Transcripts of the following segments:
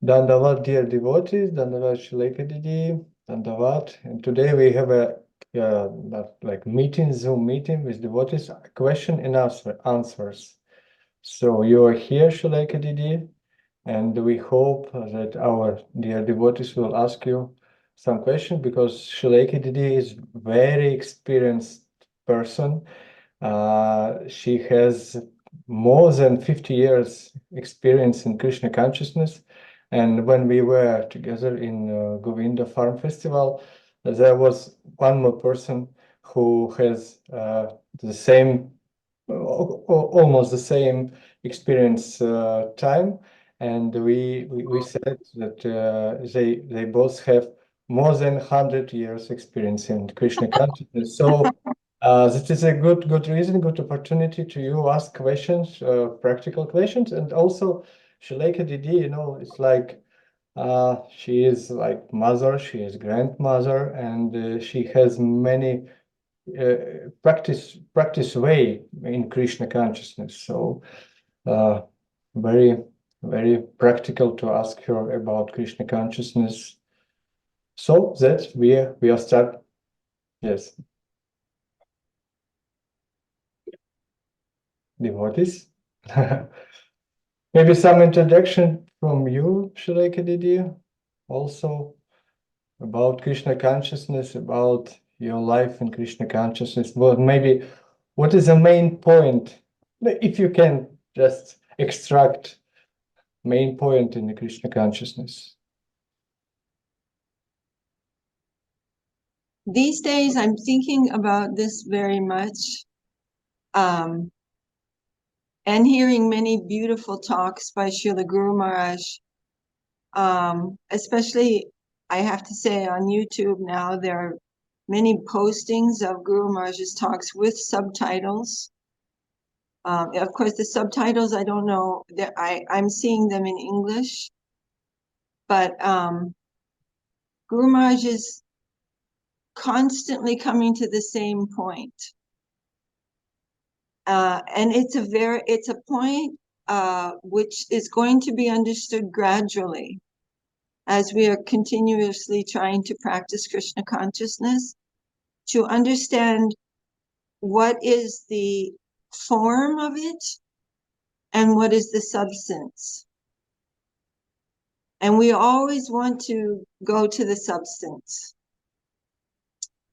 Dandavat, dear devotees, Dandavat Śrilekha Devi, Dandavat. And today we have a Zoom meeting with devotees, question and answers. So you are here, Śrilekha Devi, and we hope that our dear devotees will ask you some questions, because Śrilekha Devi is very experienced person. She has more than 50 years experience in Krishna consciousness. And when we were together in Govinda Farm Festival, there was one more person who has the same, almost the same experience time. And we said that they both have more than 100 years experience in Krishna consciousness. So this is a good reason, good opportunity to you ask questions, practical questions. And also Śrilekha Devi, it's like she is like mother, she is grandmother, and she has many practice way in Krishna consciousness. So very, very practical to ask her about Krishna consciousness. So that we are start. Yes. Devotees. Maybe some introduction from you, Śrilekha Devi, also about Krishna consciousness, about your life in Krishna consciousness. Well, maybe what is the main point, if you can just extract main point in the Krishna consciousness? These days, I'm thinking about this very much, and hearing many beautiful talks by Srila Gurumaharaj, especially, I have to say, on YouTube now, there are many postings of Guru Maharaj's talks with subtitles. Of course, the subtitles, I don't know, I'm seeing them in English, but Guru Maharaj is constantly coming to the same point. And it's a point which is going to be understood gradually as we are continuously trying to practice Krishna consciousness, to understand what is the form of it and what is the substance. And we always want to go to the substance.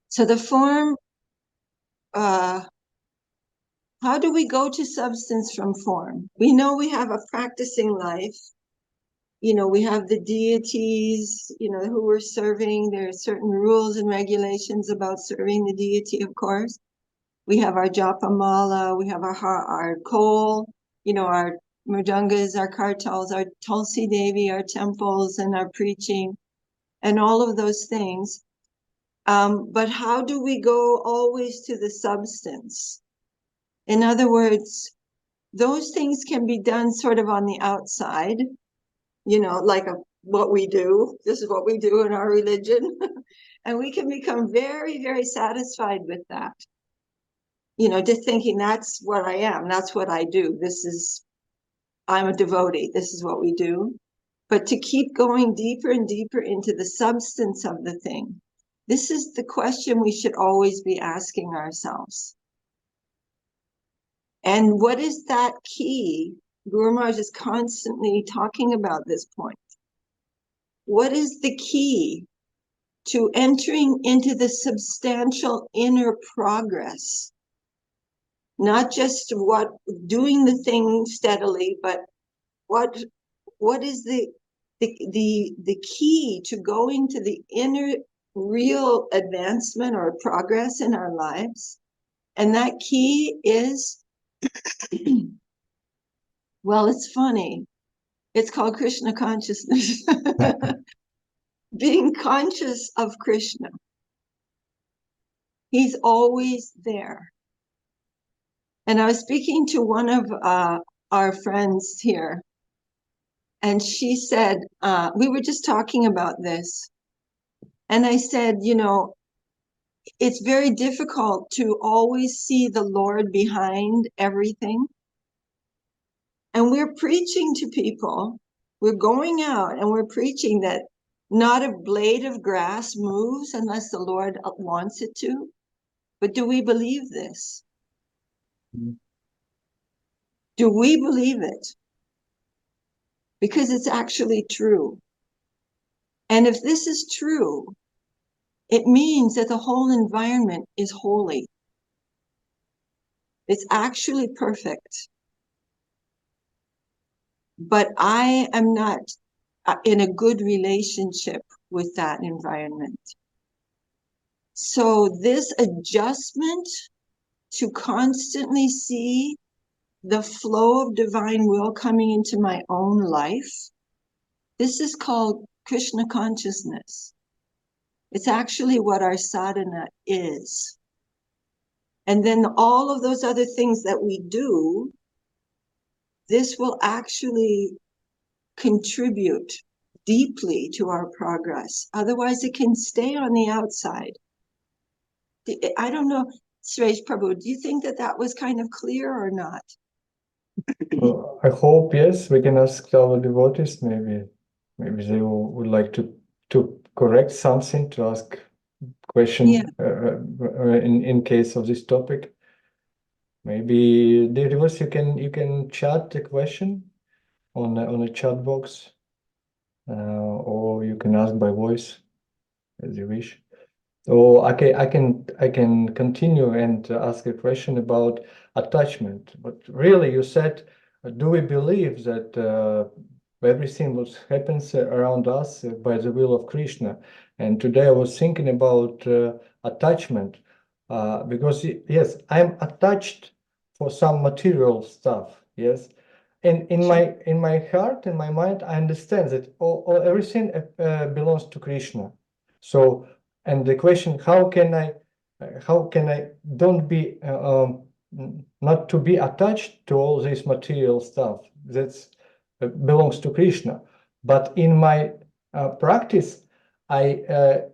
So the form, how do we go to substance from form? We know we have a practicing life. We have the deities, who we're serving. There are certain rules and regulations about serving the deity, of course. We have our japa mala, we have our kohl, our mridangas, our kartals, our Tulsi Devi, our temples, and our preaching, and all of those things. But how do we go always to the substance? In other words, those things can be done sort of on the outside, like what we do. This is what we do in our religion. And we can become very, very satisfied with that. Just thinking that's what I am, that's what I do. I'm a devotee, this is what we do. But to keep going deeper and deeper into the substance of the thing, this is the question we should always be asking ourselves. And what is that key? Guru Maharaj is constantly talking about this point. What is the key to entering into the substantial inner progress? Not just doing the thing steadily, but what is the key to going to the inner real advancement or progress in our lives? And that key is, well, it's funny. It's called Krishna consciousness. Being conscious of Krishna. He's always there. And I was speaking to one of our friends here, and she said, we were just talking about this. And I said, it's very difficult to always see the Lord behind everything. And we're preaching to people We're going out and we're preaching that not a blade of grass moves unless the Lord wants it to. But do we believe this? Do we believe it? Because it's actually true. And if this is true, it means that the whole environment is holy. It's actually perfect. But I am not in a good relationship with that environment. So this adjustment to constantly see the flow of divine will coming into my own life, this is called Krishna consciousness. It's actually what our sadhana is. And then all of those other things that we do, this will actually contribute deeply to our progress. Otherwise, it can stay on the outside. I don't know, Suresh Prabhu, do you think that that was kind of clear or not? Well, I hope, yes, we can ask our devotees, maybe they would like to correct something, to ask question in case of this topic. Maybe the devotees, you can chat the question on a chat box, or you can ask by voice as you wish. So I can continue and ask a question about attachment. But really, you said, do we believe that everything what happens around us by the will of Krishna? And today I was thinking about attachment, because yes, I'm attached for some material stuff. Yes, and in my heart, in my mind, I understand that everything belongs to Krishna. So. And the question, how can I don't be not to be attached to all this material stuff that belongs to Krishna, but in my practice, I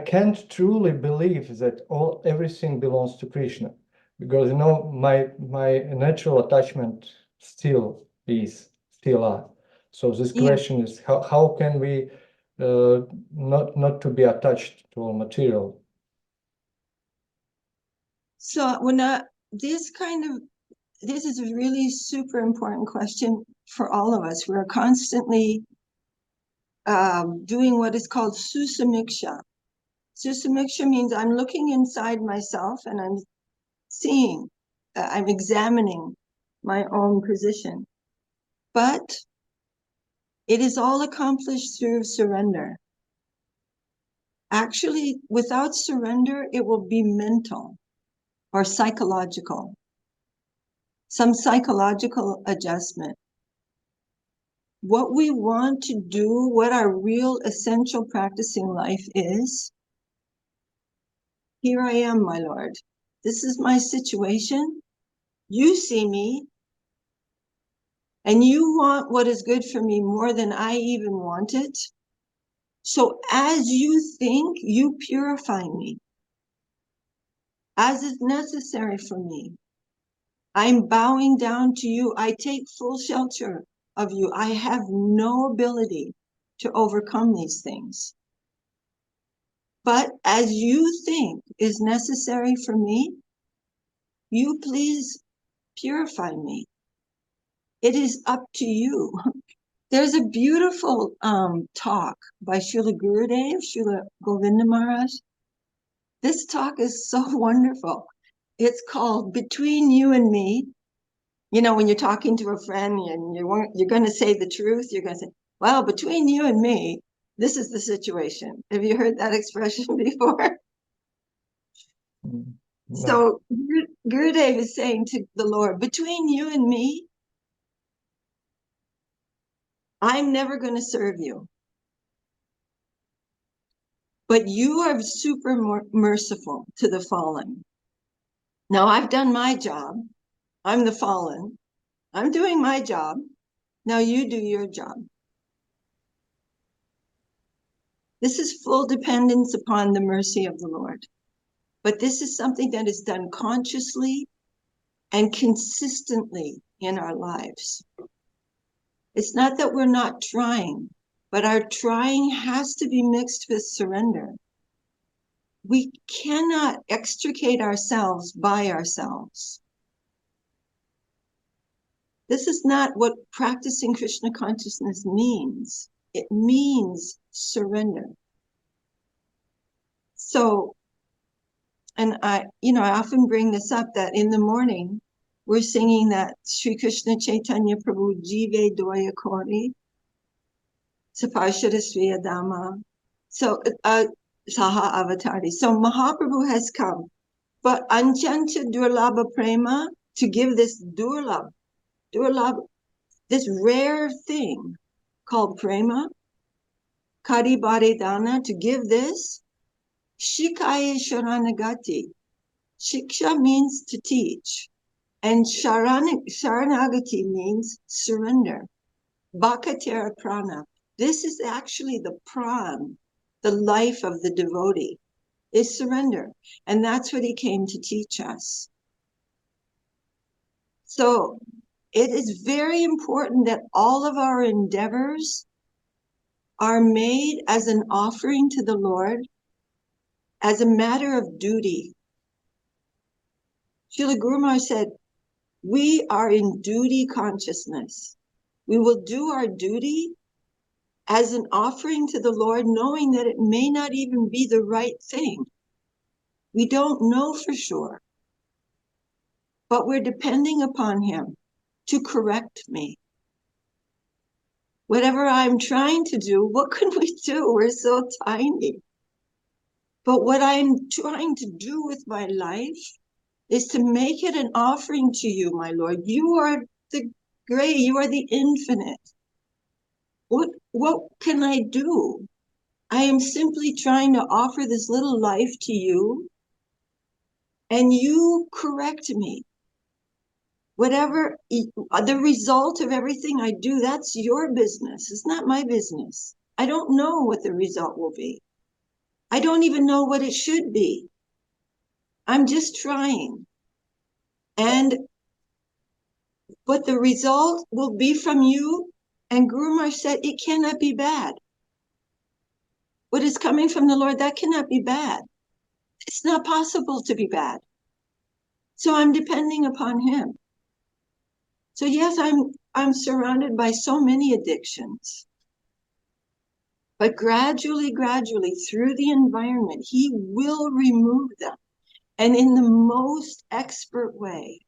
can't truly believe that everything belongs to Krishna, because my natural attachment still are. So this question is, how can we not to be attached to all material? So this is a really super important question for all of us. We're constantly doing what is called susamiksha. Susamiksha means I'm looking inside myself and I'm seeing, I'm examining my own position. But it is all accomplished through surrender. Actually, without surrender, it will be mental or psychological, some psychological adjustment. What we want to do, what our real essential practicing life is, here I am, my Lord. This is my situation. You see me, and you want what is good for me more than I even want it. So as you think, you purify me, as is necessary for me. I'm bowing down to you. I take full shelter of you. I have no ability to overcome these things. But as you think is necessary for me, you please purify me. It is up to you. There's a beautiful talk by Srila Gurudev, Srila Govinda Maharaj. This talk is so wonderful. It's called Between You and Me. You know, when you're talking to a friend and you're going to say the truth, you're going to say, well, between you and me, this is the situation. Have you heard that expression before? No. So Gurudev is saying to the Lord, between you and me, I'm never going to serve you. But you are super merciful to the fallen. Now I've done my job. I'm the fallen. I'm doing my job. Now you do your job. This is full dependence upon the mercy of the Lord. But this is something that is done consciously and consistently in our lives. It's not that we're not trying, but our trying has to be mixed with surrender. We cannot extricate ourselves by ourselves. This is not what practicing Krishna consciousness means. It means surrender. So, and I often bring this up that in the morning, we're singing that Sri Krishna Chaitanya Prabhu Jive Doya Kori, Saparshada Sri Adama. So, Saha Avatari. So Mahaprabhu has come. But Anchanta Durlabha Prema, to give this Durlabha, this rare thing called Prema, Kari Dana, to give this, Shikaya Sharanagati. Shiksha means to teach, and Sharanagati means surrender. Bhakatera Prana. This is actually the pran, the life of the devotee, is surrender. And that's what he came to teach us. So it is very important that all of our endeavors are made as an offering to the Lord, as a matter of duty. Srila Gurumaharaj said, we are in duty consciousness. We will do our duty as an offering to the Lord, knowing that it may not even be the right thing. We don't know for sure, but we're depending upon him to correct me. Whatever I'm trying to do, what can we do? We're so tiny. But what I'm trying to do with my life is to make it an offering to you, my Lord. You are the great, you are the infinite. What can I do? I am simply trying to offer this little life to you, and you correct me. Whatever the result of everything I do, that's your business. It's not my business. I don't know what the result will be. I don't even know what it should be. I'm just trying. But the result will be from you. And Guru Maharaj said, it cannot be bad. What is coming from the Lord, that cannot be bad. It's not possible to be bad. So I'm depending upon him. So yes, I'm surrounded by so many addictions. But gradually, through the environment, he will remove them. And in the most expert way.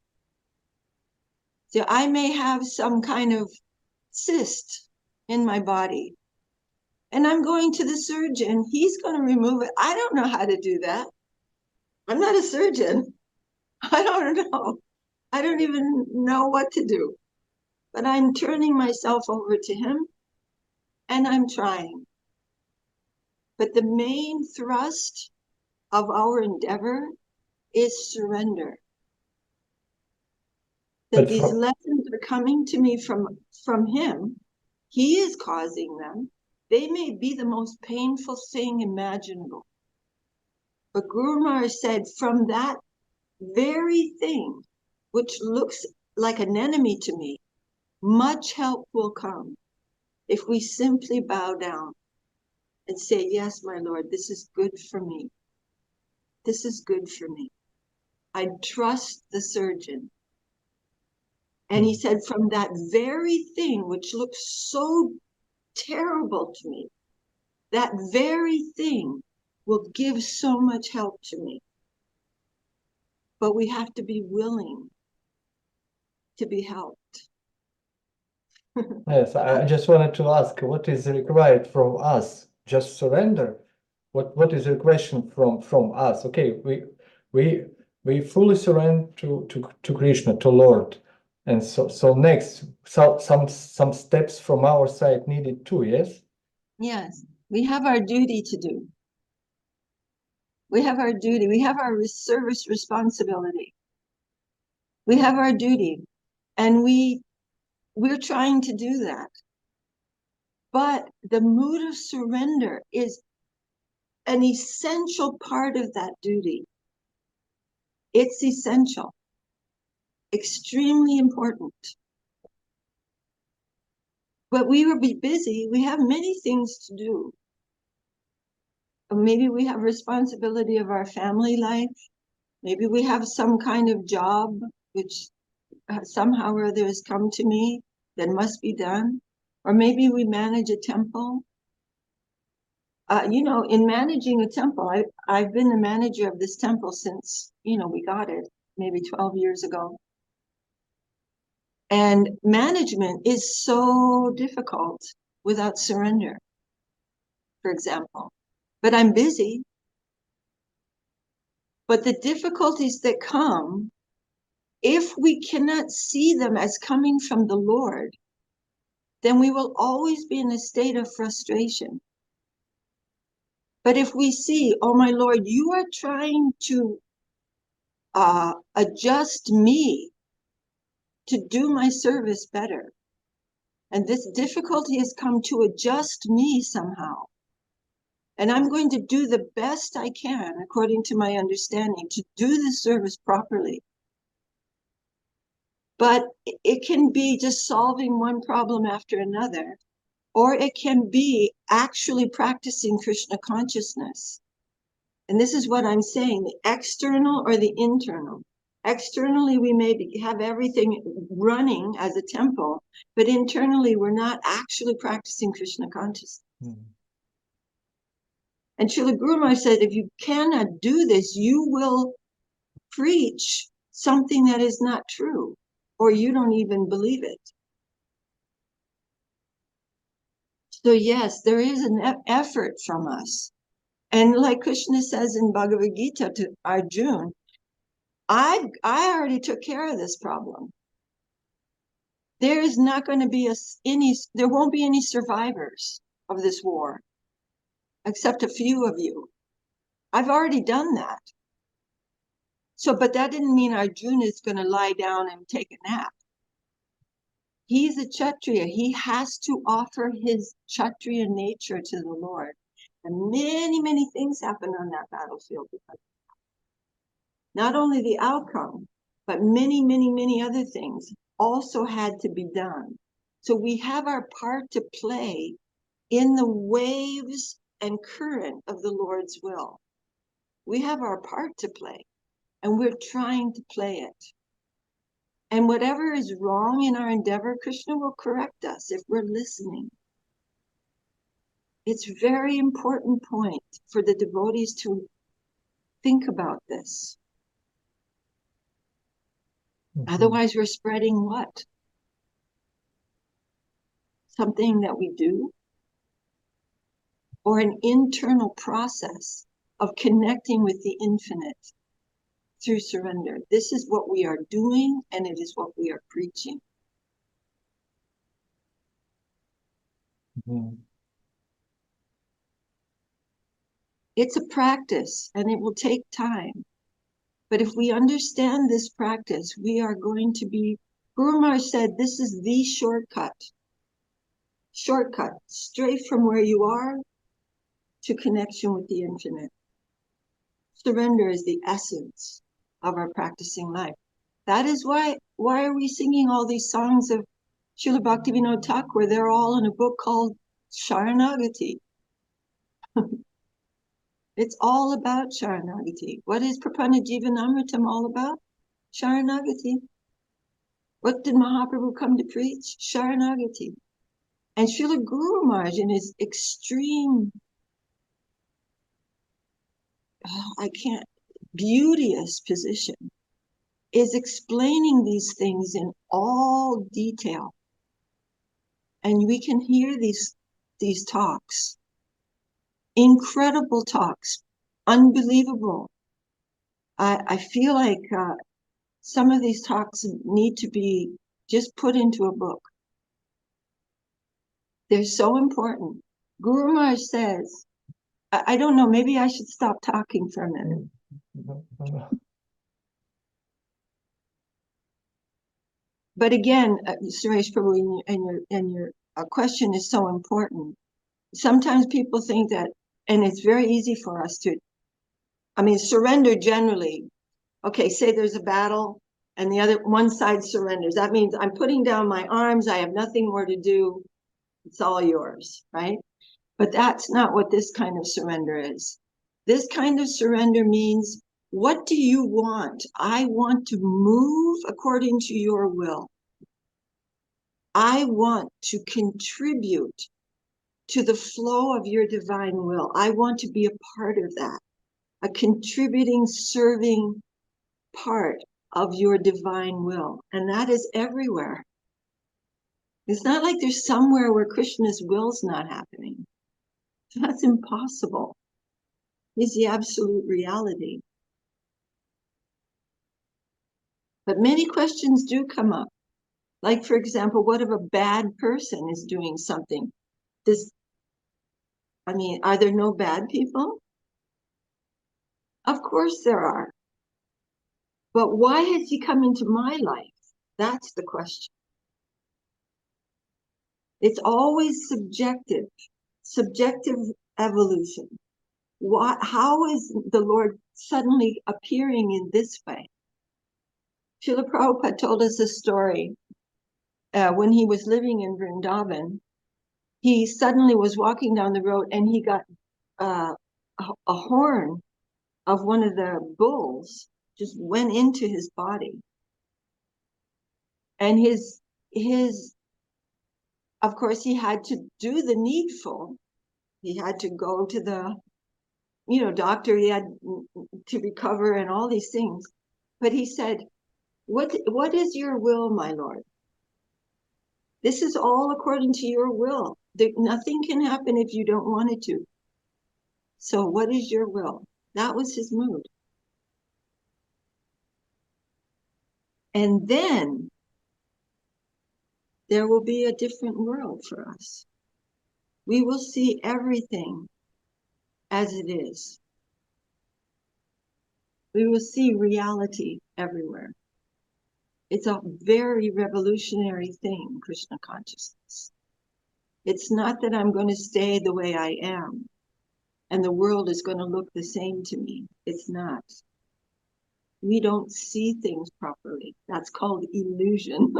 So I may have some kind of cyst in my body. And I'm going to the surgeon. He's going to remove it. I don't know how to do that. I'm not a surgeon. I don't know. I don't even know what to do. But I'm turning myself over to him, and I'm trying. But the main thrust of our endeavor is surrender. That these lessons are coming to me from him. He is causing them. They may be the most painful thing imaginable. But Guru Maharaj said, from that very thing, which looks like an enemy to me, much help will come if we simply bow down and say, yes, my Lord, this is good for me. This is good for me. I trust the surgeon. And he said, from that very thing which looks so terrible to me, that very thing will give so much help to me. But we have to be willing to be helped. Yes, I just wanted to ask, what is required from us? Just surrender. What is the question from us? Okay, we fully surrender to Krishna, to Lord. And so next, some steps from our side needed too, yes? Yes, we have our duty to do. We have our duty. We have our service responsibility. We have our duty, and we're trying to do that. But the mood of surrender is an essential part of that duty. It's essential, extremely important. But we will be busy. We have many things to do. Maybe we have responsibility of our family life. Maybe we have some kind of job which somehow or other has come to me that must be done. Or maybe we manage a temple. You know, in managing a temple, I've been the manager of this temple since, you know, we got it maybe 12 years ago. And management is so difficult without surrender, for example. But I'm busy. But the difficulties that come, if we cannot see them as coming from the Lord, then we will always be in a state of frustration. But if we see, oh my Lord, you are trying to adjust me to do my service better, and this difficulty has come to adjust me somehow, and I'm going to do the best I can according to my understanding to do the service properly. But it can be just solving one problem after another, or it can be actually practicing Krishna consciousness. And this is what I'm saying, the external or the internal. Externally, we may have everything running as a temple, but internally, we're not actually practicing Krishna consciousness. Mm-hmm. And Srila Gurumaharaj said, if you cannot do this, you will preach something that is not true, or you don't even believe it. So yes, there is an effort from us. And like Krishna says in Bhagavad Gita to Arjuna, I already took care of this problem. There is not going to be there won't be any survivors of this war, except a few of you. I've already done that. So, but that didn't mean Arjuna is going to lie down and take a nap. He's a Kshatriya. He has to offer his Kshatriya nature to the Lord. And many, many things happen on that battlefield. Not only the outcome, but many, many, many other things also had to be done. So we have our part to play in the waves and current of the Lord's will. We have our part to play, and we're trying to play it. And whatever is wrong in our endeavor, Krishna will correct us if we're listening. It's a very important point for the devotees to think about this. Mm-hmm. Otherwise, we're spreading what? Something that we do? Or an internal process of connecting with the infinite through surrender. This is what we are doing, and it is what we are preaching. Mm-hmm. It's a practice, and it will take time. But if we understand this practice, we are going to be, Gurumaharaj said, this is the shortcut. Shortcut, straight from where you are to connection with the infinite. Surrender is the essence of our practicing life. That is why are we singing all these songs of Srila Bhaktivinoda Thakur? They're all in a book called Sharanagati. It's all about Sharanagati. What is Prapanna Jivanamritam all about? Sharanagati. What did Mahaprabhu come to preach? Sharanagati. And Srila Gurumaharaj, in his extreme, beauteous position, is explaining these things in all detail. And we can hear these talks. Incredible talks, unbelievable. I feel like some of these talks need to be just put into a book. They're so important. Guru Maharaj says, I don't know, maybe I should stop talking for a minute. But again, Suresh Prabhu, and your question is so important. Sometimes people think that, and it's very easy for us to, surrender generally. Okay, say there's a battle and one side surrenders. That means I'm putting down my arms. I have nothing more to do. It's all yours, right? But that's not what this kind of surrender is. This kind of surrender means, what do you want? I want to move according to your will. I want to contribute to the flow of your divine will. I want to be a part of that, a contributing, serving part of your divine will. And that is everywhere. It's not like there's somewhere where Krishna's will's not happening. That's impossible. He's the absolute reality. But many questions do come up. Like, for example, what if a bad person is doing something? Are there no bad people? Of course there are. But why has he come into my life? That's the question. It's always subjective evolution. How is the Lord suddenly appearing in this way? Śrila Prabhupada told us a story. When he was living in Vrindavan, he suddenly was walking down the road and he got a horn of one of the bulls just went into his body. And of course, he had to do the needful. He had to go to the, doctor. He had to recover and all these things. But he said, what is your will, my Lord? This is all according to your will. Nothing can happen if you don't want it to. So what is your will? That was his mood. And then there will be a different world for us. We will see everything as it is. We will see reality everywhere. It's a very revolutionary thing, Krishna consciousness. It's not that I'm going to stay the way I am and the world is going to look the same to me. It's not. We don't see things properly. That's called illusion.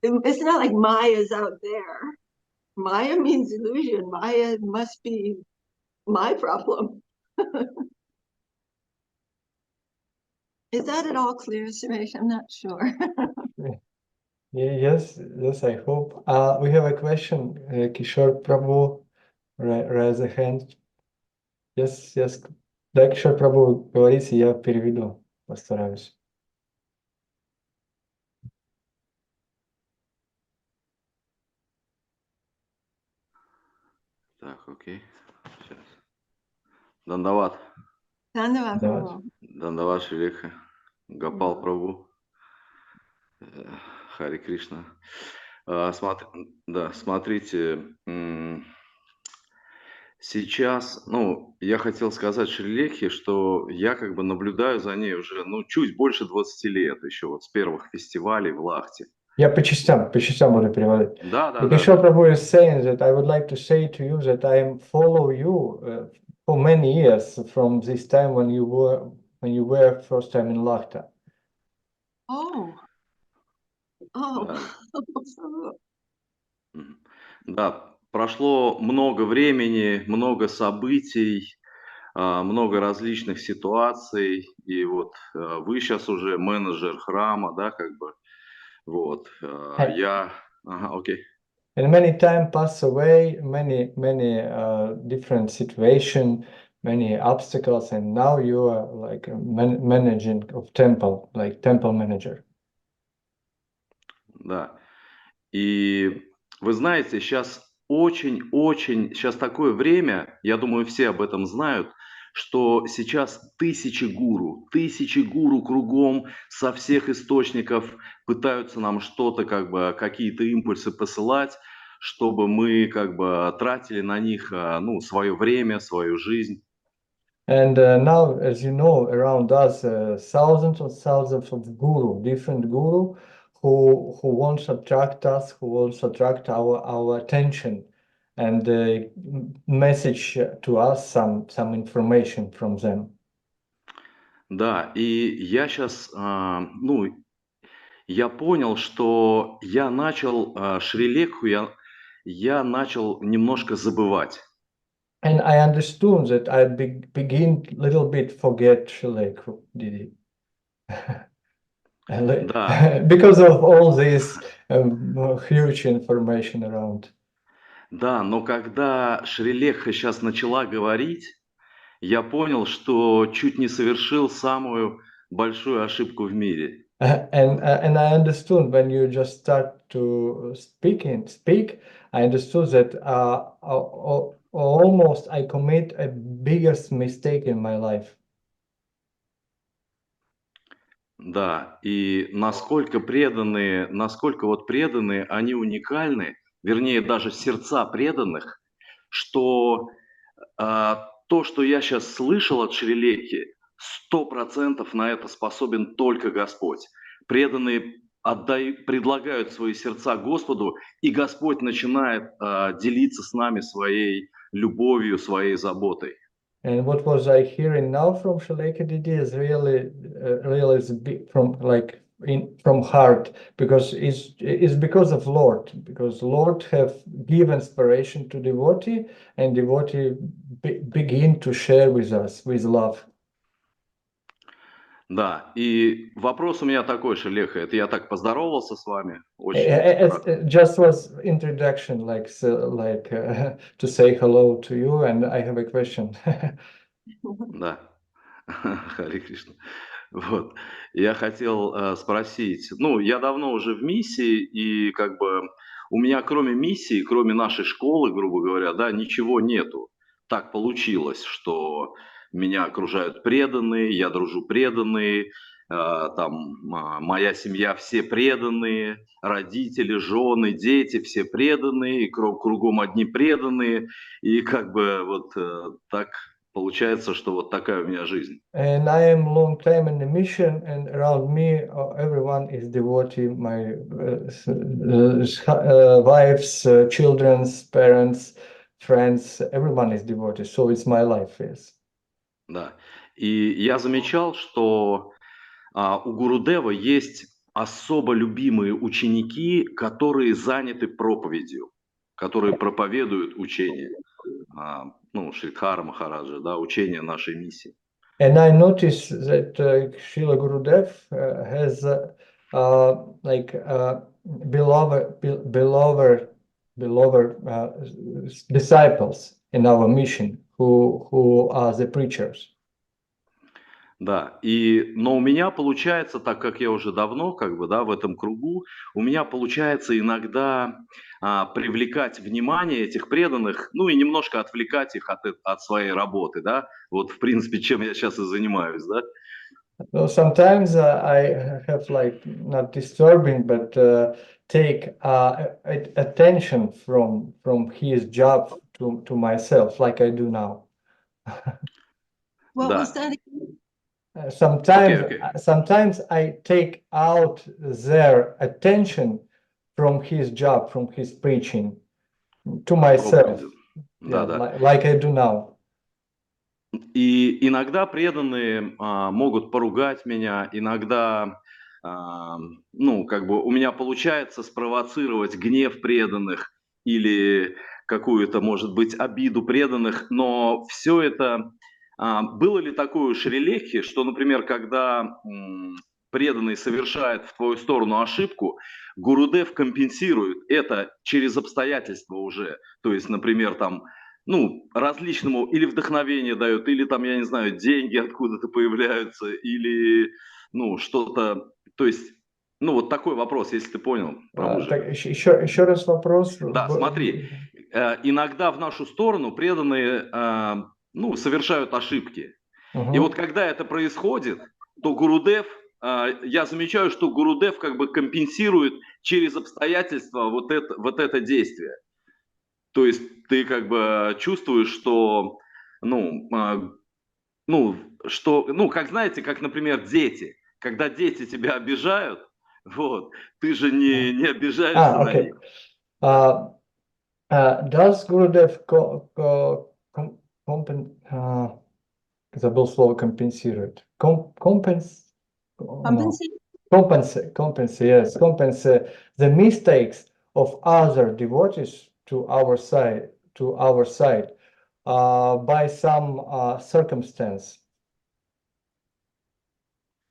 It's not like Maya's out there. Maya means illusion. Maya must be my problem. Is that at all clear, Suresh? I'm not sure. Yes, I hope. We have a question. Kishore Prabhu raise a hand. Yes. Да, Kishore Prabhu, говорите, я переведу, постараюсь. Так, окей. Сейчас. Дандават. Dandavad Prabhu. Дандават Шрилekha. Гопал Прабhu. Хари Кришна. Смотрите, сейчас, я хотел сказать Шрилekhe, что я как бы наблюдаю за ней уже, чуть больше 20 лет еще, вот с первых фестивалей в Лахте. Я по частям буду переводить. Да. Kishore Prabhu is saying that I would like to say to you that I follow you for many years from this time when you were first time in Lahta. Oh. Да, прошло много времени, много событий, много различных ситуаций, и вот вы сейчас уже менеджер храма, да, как бы, вот, окей. And many time pass away, many different situation, many obstacles, and now you are like managing of temple, like temple manager. Да, и вы знаете, сейчас сейчас такое время, я думаю, все об этом знают, что сейчас тысячи гуру кругом со всех источников пытаются нам что-то, как бы, какие-то импульсы посылать, чтобы мы как бы тратили на них, свое время, свою жизнь. And now, as you know, around us, thousands of different guru, who wants to attract us, who wants to attract our attention, and message to us some information from them. Да, и я сейчас, я понял, что я начал Шрилekhu, я начал немножко забывать. And I understood that I begin little bit forget Śrilekha Devi. Да, Because of all this huge information around. да, но когда Шрилekха сейчас начала говорить, я понял, что чуть не совершил самую большую ошибку в мире. And I understood when you just start to speak, I understood that almost I commit a biggest mistake in my life. Да, и насколько вот преданные, они уникальны, вернее, даже сердца преданных, что то, что я сейчас слышал от Шрилекхи, 100% на это способен только Господь. Преданные предлагают свои сердца Господу, и Господь начинает делиться с нами своей любовью, своей заботой. And what was I hearing now from Śrilekha Devi is really from heart, because it's because of Lord, because Lord have given inspiration to devotee, and devotee begin to share with us with love. Да, и вопрос у меня такой, Шрилekha, это я так поздоровался с вами, очень Just was introduction, to say hello to you, and I have a question. Да, Харе Кришна. Вот, я хотел спросить, ну, я давно уже в миссии, и как бы у меня кроме миссии, кроме нашей школы, грубо говоря, да, ничего нету. Так получилось, что меня окружают преданные, я дружу преданные, моя семья все преданные, родители, жены, дети все преданные, и кругом одни преданные, и как бы вот так получается, что вот такая у меня жизнь. And I am long time in the mission, and around me, everyone is devotee. My wives, children's, parents, friends, everyone is devotee. So it's my life, yes. Да. И я замечал, что у Гурудева есть особо любимые ученики, которые заняты проповедью, которые проповедуют учение, Шридхара Махараджа, да, учение нашей миссии. And I noticed that Srila Gurudev has beloved disciples in our mission who are the preachers. Да, но у меня получается, так как я уже давно в этом кругу, у меня получается иногда привлекать внимание этих преданных, ну и немножко отвлекать их от своей работы, да, вот в принципе, чем я сейчас и занимаюсь, да. So sometimes I have not disturbing, but take attention from his job to myself, like I do now. What Да. was that? Sometimes I take out their attention from his job, from his preaching, to myself. Да, like I do now. И иногда преданные могут поругать меня, иногда, у меня получается спровоцировать гнев преданных или какую-то, может быть, обиду преданных, но все это... было ли такое у Шрилekхи, что, например, когда преданный совершает в твою сторону ошибку, Гурудев компенсирует это через обстоятельства уже, то есть, например, различному или вдохновение дает, или я не знаю, деньги откуда-то появляются, или, что-то, то есть, вот такой вопрос, если ты понял. Еще раз вопрос. Да, смотри, иногда в нашу сторону преданные, совершают ошибки. И вот когда это происходит, то Гурудев, я замечаю, что Гурудев как бы компенсирует через обстоятельства вот это действие. То есть ты как бы чувствуешь, что, как знаете, как, например, дети. Когда дети тебя обижают, вот, ты же не обижаешься на них. Does Gurudev забыл слово компенсирует. Compensate? compensate the mistakes of other devotees to our side by some circumstance.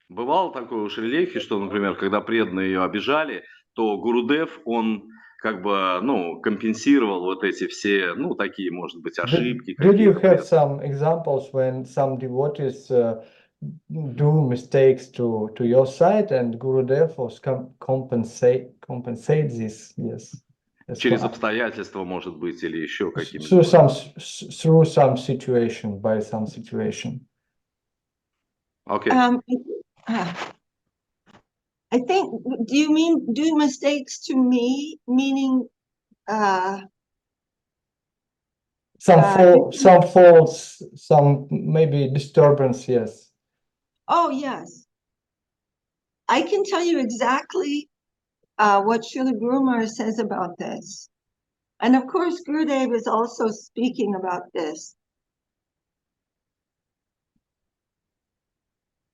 Бывало такое у Шрилехи, что, например, когда преданные ее обижали, то Гурудев, он как бы, ну, компенсировал вот эти все, ну, такие, может быть, ошибки. Did you have some examples when some devotees do mistakes to your side and Gurudev was compensate this? Yes. Через обстоятельства, может быть, или еще какими-то. Through some situation, by some situation. Okay. I think, do you mean do mistakes to me, meaning some faults, some maybe disturbance, yes. Oh, yes. I can tell you exactly what Srila Gurumaharaj says about this. And of course, Gurudev is also speaking about this.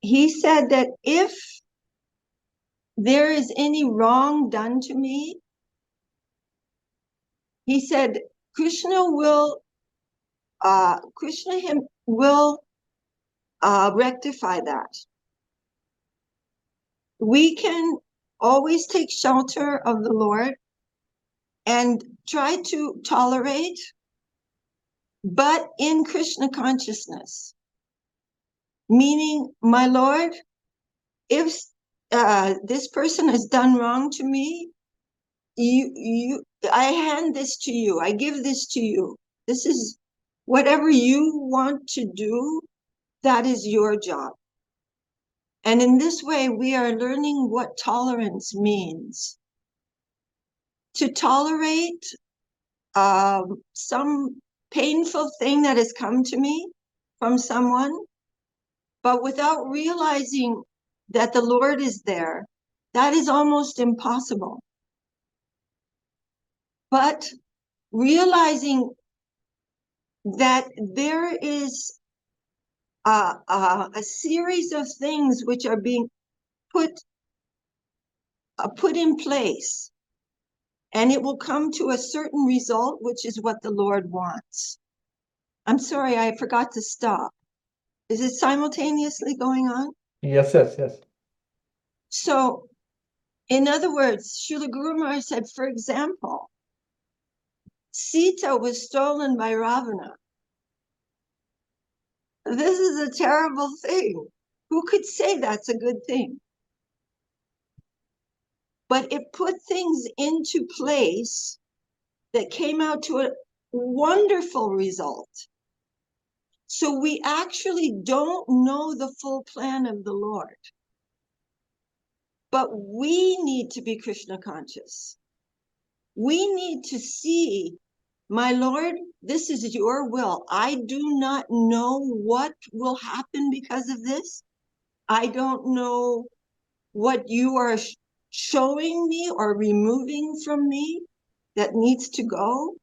He said that if there is any wrong done to me, he said, Krishna will rectify that. We can always take shelter of the Lord and try to tolerate, but in Krishna consciousness. Meaning, my Lord, if this person has done wrong to me, I hand this to you. I give this to you. This is whatever you want to do, that is your job. And in this way, we are learning what tolerance means. To tolerate some painful thing that has come to me from someone, but without realizing that the Lord is there, that is almost impossible. But realizing that there is a series of things which are being put in place, and it will come to a certain result, which is what the Lord wants. I'm sorry, I forgot to stop. Is it simultaneously going on? Yes. So, in other words, Srila Gurumaharaj said, for example, Sita was stolen by Ravana. This is a terrible thing. Who could say that's a good thing? But it put things into place that came out to a wonderful result. So we actually don't know the full plan of the Lord. But we need to be Krishna conscious. We need to see, my Lord, this is your will. I do not know what will happen because of this. I don't know what you are showing me or removing from me that needs to go.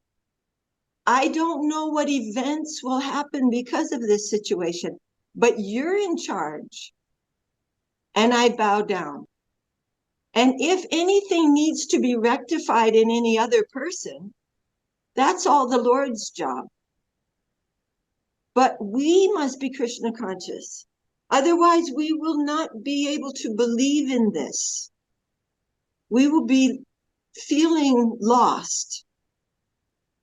I don't know what events will happen because of this situation, but you're in charge. And I bow down. And if anything needs to be rectified in any other person, that's all the Lord's job. But we must be Krishna conscious. Otherwise, we will not be able to believe in this. We will be feeling lost.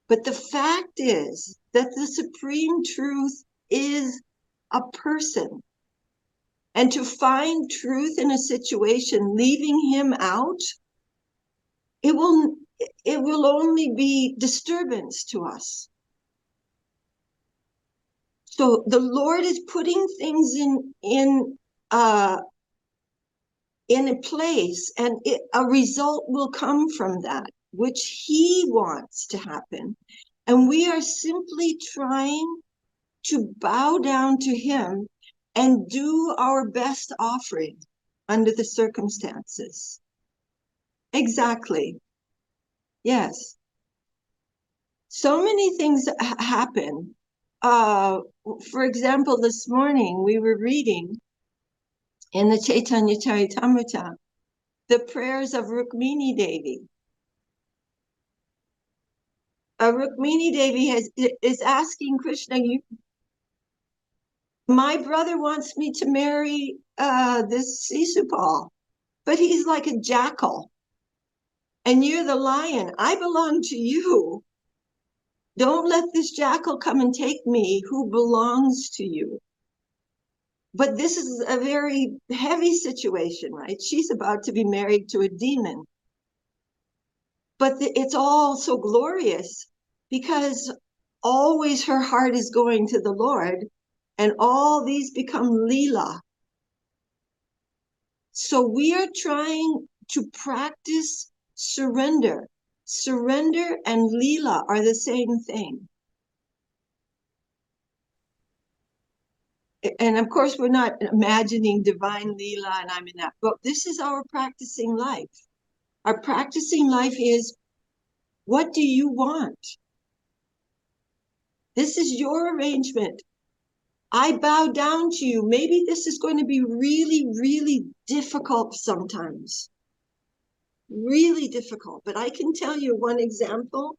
But the fact is that the supreme truth is a person. And to find truth in a situation, leaving him out, it will only be disturbance to us. So the Lord is putting things in a place, and a result will come from that, which he wants to happen. And we are simply trying to bow down to him and do our best offering under the circumstances. Exactly. Yes. So many things happen. For example, this morning we were reading in the Chaitanya Charitamrita the prayers of Rukmini Devi. Rukmini Devi is asking Krishna, my brother wants me to marry this Sisupal, but he's like a jackal. And you're the lion. I belong to you. Don't let this jackal come and take me who belongs to you. But this is a very heavy situation, right? She's about to be married to a demon. But it's all so glorious because always her heart is going to the Lord, and all these become Leela. So we are trying to practice surrender. Surrender and Leela are the same thing. And of course, we're not imagining divine Leela and I'm in that, but this is our practicing life. Our practicing life is, what do you want? This is your arrangement. I bow down to you. Maybe this is going to be really, really difficult sometimes. Really difficult. But I can tell you one example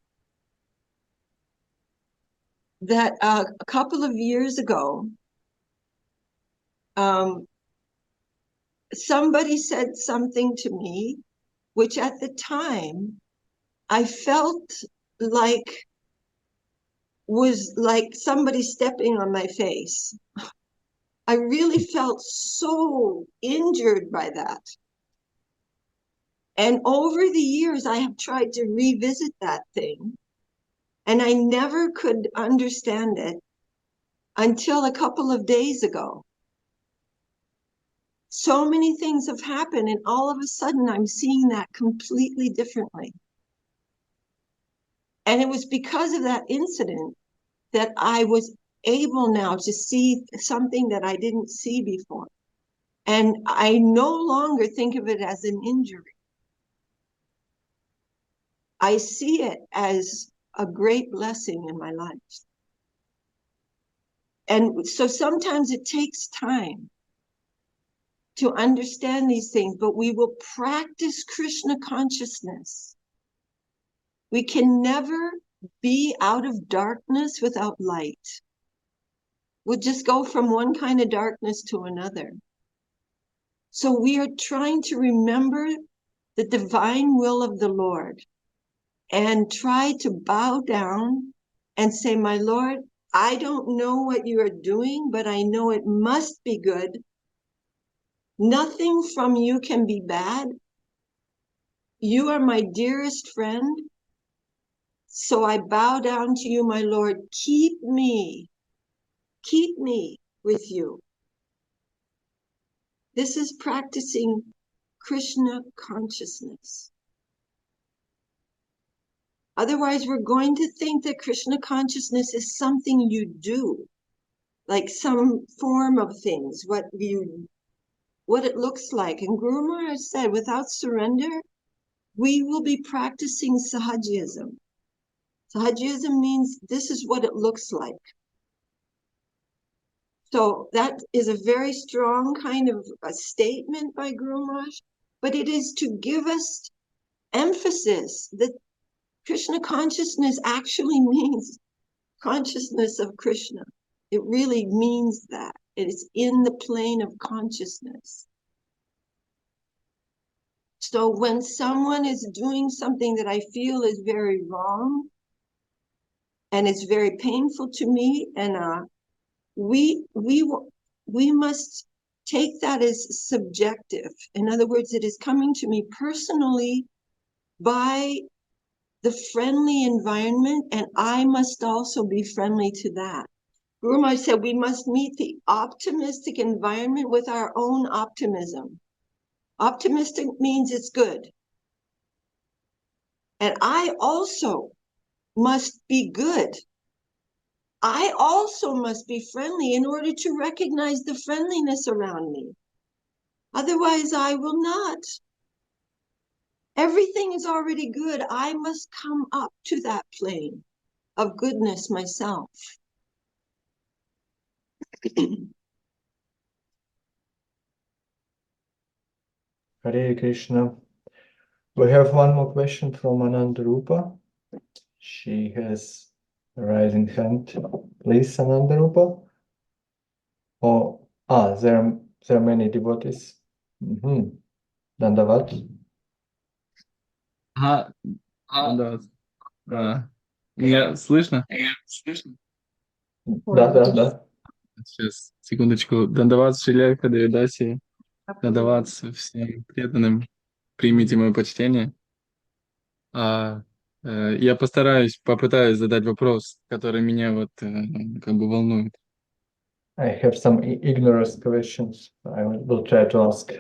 that a couple of years ago, somebody said something to me, which at the time I felt like was like somebody stepping on my face. I really felt so injured by that. And over the years, I have tried to revisit that thing, and I never could understand it until a couple of days ago. So many things have happened, and all of a sudden, I'm seeing that completely differently. And it was because of that incident that I was able now to see something that I didn't see before. And I no longer think of it as an injury. I see it as a great blessing in my life. And so sometimes it takes time to understand these things, but we will practice Krishna consciousness. We can never be out of darkness without light. We'll just go from one kind of darkness to another. So we are trying to remember the divine will of the Lord and try to bow down and say, my Lord, I don't know what you are doing, but I know it must be good. Nothing from you can be bad. You are my dearest friend. So I bow down to you, my Lord. Keep me with you. This is practicing Krishna consciousness. Otherwise, we're going to think that Krishna consciousness is something you do, like some form of things, what it looks like. And Gurumaharaj said, without surrender, we will be practicing sahajism. Sahajism means this is what it looks like. So that is a very strong kind of a statement by Gurumaharaj, but it is to give us emphasis that Krishna consciousness actually means consciousness of Krishna. It really means that. It is in the plane of consciousness. So when someone is doing something that I feel is very wrong and it's very painful to me, and we must take that as subjective. In other words, it is coming to me personally by the friendly environment, and I must also be friendly to that. Guru Maharaj said we must meet the optimistic environment with our own optimism. Optimistic means it's good. And I also must be good. I also must be friendly in order to recognize the friendliness around me. Otherwise, I will not. Everything is already good. I must come up to that plane of goodness myself. Hare Krishna. We have one more question from Anandarupa. She has a rising hand. Please, Anandarupa. There are many devotees. Dandavat. Ага, да. Меня слышно? Да. Сейчас, секундочку. Дандават Śrilekha Devi Dasi. Дандават всем преданным. Примите мое почтение. Я попытаюсь задать вопрос, который меня вот как бы волнует. I have some ignorance questions. I will try to ask.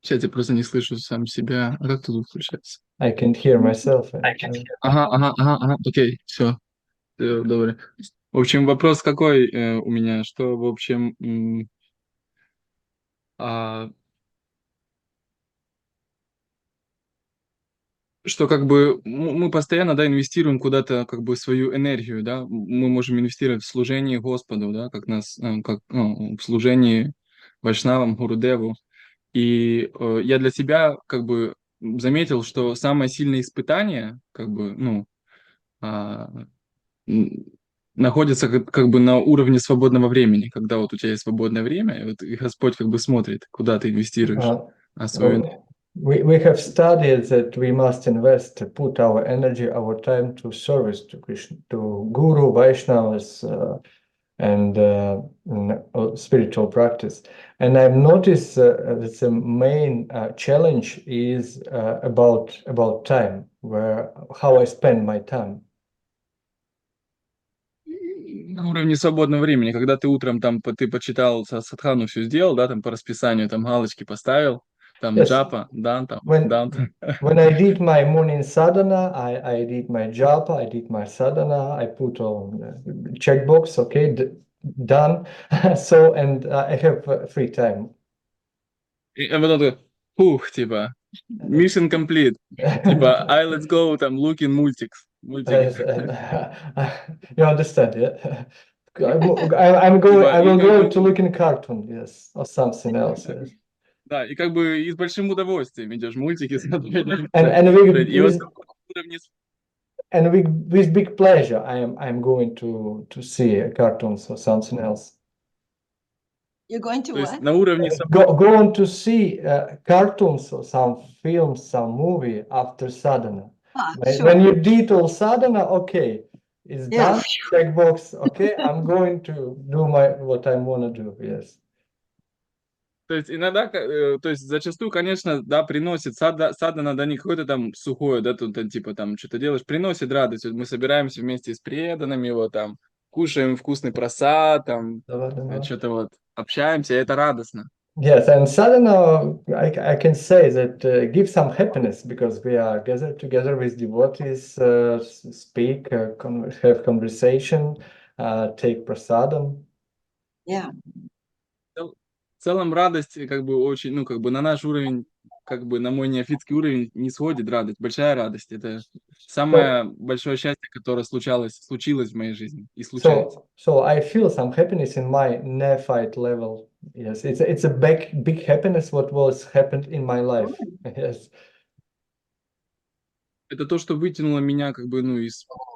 Сейчас я просто не слышу сам себя. А как тут включается? I can't hear myself. Ага, окей, все, добре. В общем, вопрос какой у меня, что, в общем, что как бы мы постоянно, да, инвестируем куда-то как бы свою энергию, да, мы можем инвестировать в служение Господу, да, как в служении Вайшнавам, Гурудеву. И я для себя как бы заметил, что самое сильное испытание, как бы, находится как бы на уровне свободного времени, когда вот у тебя есть свободное время, и Господь как бы смотрит, куда ты инвестируешь свою энергию. We have studied that we must invest, put our energy, our time to service to Krishna, to Guru, Vaishnavas, and spiritual practice. And I've noticed that the main challenge is about time, how I spend my time. На уровне свободного времени, когда ты утром там ты почитал садхану, все сделал, да, там по расписанию, там галочки поставил, там джапа, дан. When I did my morning sadhana, I did my japa, I did my sadhana, I put on checkbox, okay, done. So, and I have free time. И потом ты, типа, mission complete, типа, let's go, там, looking мультики. You understand, yeah? I will go to look in cartoon, yes, or something else. Yes. Да, и как бы и с большим удовольствием идешь мультики смотреть. And with big pleasure, I'm going to see cartoons or something else. You're going to what? На уровне go on to see cartoons or some films, some movie after sadhana. Sure. When you did all sadhana, okay, it's done, checkbox, okay, I'm going to do what I want to do, yes. То есть иногда, то есть зачастую, конечно, да, приносит садхана, да, не какое-то там сухое, да, тут типа там что-то делаешь, приносит радость. Мы собираемся вместе с преданными, вот там, кушаем вкусный просад, там, что-то вот, общаемся, и это радостно. Yes, and sadhana, I can say that gives some happiness because we are gathered together with devotees, speak, have conversation, take prasadam. Yeah. В целом радость как бы очень, как бы на наш уровень, как бы на мой неофитский уровень не сходит радость. Большая радость. Это самое большое счастье, которое случилось в моей жизни и случается. So I feel some happiness in my neophyte level. Yes, it's a big happiness what was happened in my life. Yes. Это то, что вытянуло меня как бы,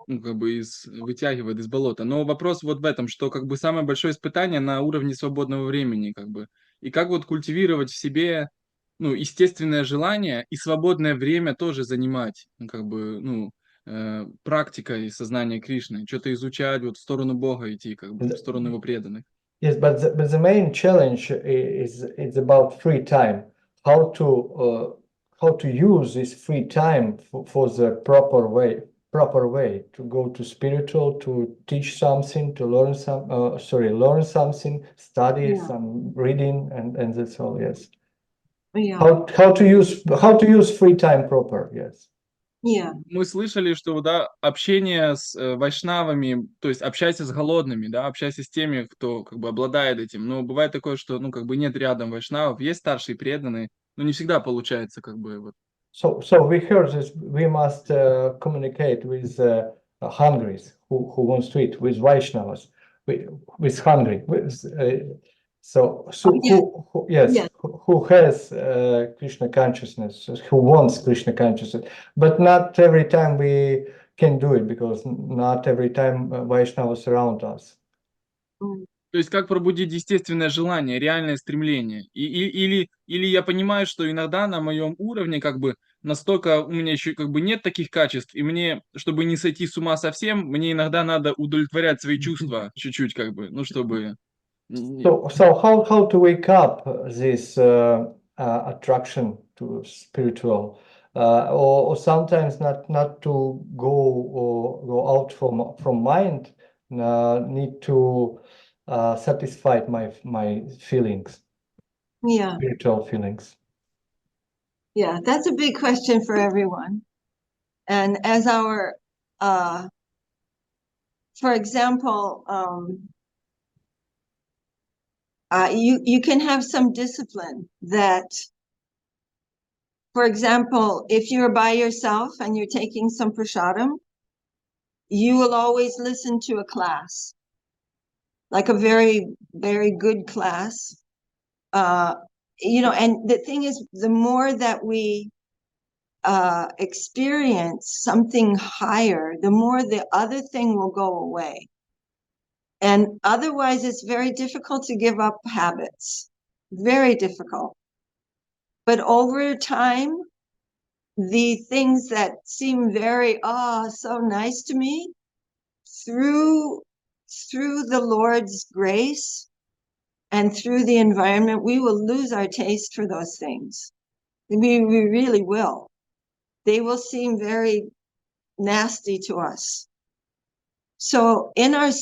вытягивает из болота. Но вопрос вот в этом, что как бы самое большое испытание на уровне свободного времени, как бы. И как вот культивировать в себе, естественное желание и свободное время тоже занимать, как бы, практикой сознания Кришны, что-то изучать, вот в сторону Бога идти, как бы, в сторону его преданных. Yes, but the main challenge is about free time. How to use this free time for the proper way to go to spiritual, to teach something, to learn something, study some reading, and that's all. Yes. Yeah. How to use free time proper. Yes. Yeah. Мы слышали, что да, общение с вайшнавами, то есть общайся с голодными, да, общайся с теми, кто как бы обладает этим. Но бывает такое, что как бы нет рядом вайшнавов, есть старшие преданные, но не всегда получается как бы вот. So we heard that we must communicate with hungry, who wants to eat, with Vaishnavas, with hungry, with, so yeah. yes, who has Krishna consciousness, who wants Krishna consciousness, but not every time we can do it, because not every time Vaishnavas around us. То есть как пробудить естественное желание, реальное стремление? Или я понимаю, что иногда на моем уровне как бы настолько у меня еще как бы нет таких качеств, и мне, чтобы не сойти с ума совсем, мне иногда надо удовлетворять свои чувства чуть-чуть как бы, ну чтобы... So how to wake up this attraction to spiritual, or sometimes not to go out from mind, need to satisfy my feelings, Yeah. spiritual feelings. Yeah, that's a big question for everyone. And as our, for example, you can have some discipline that, for example, if you're by yourself and you're taking some prasadam, you will always listen to a class, like a very, very good class. You know, and the thing is, the more that we experience something higher, the more the other thing will go away. And otherwise, it's very difficult to give up habits, very difficult. But over time, the things that seem very, so nice to me, through the Lord's grace and through the environment, we will lose our taste for those things. We really will. They will seem very nasty to us. So in our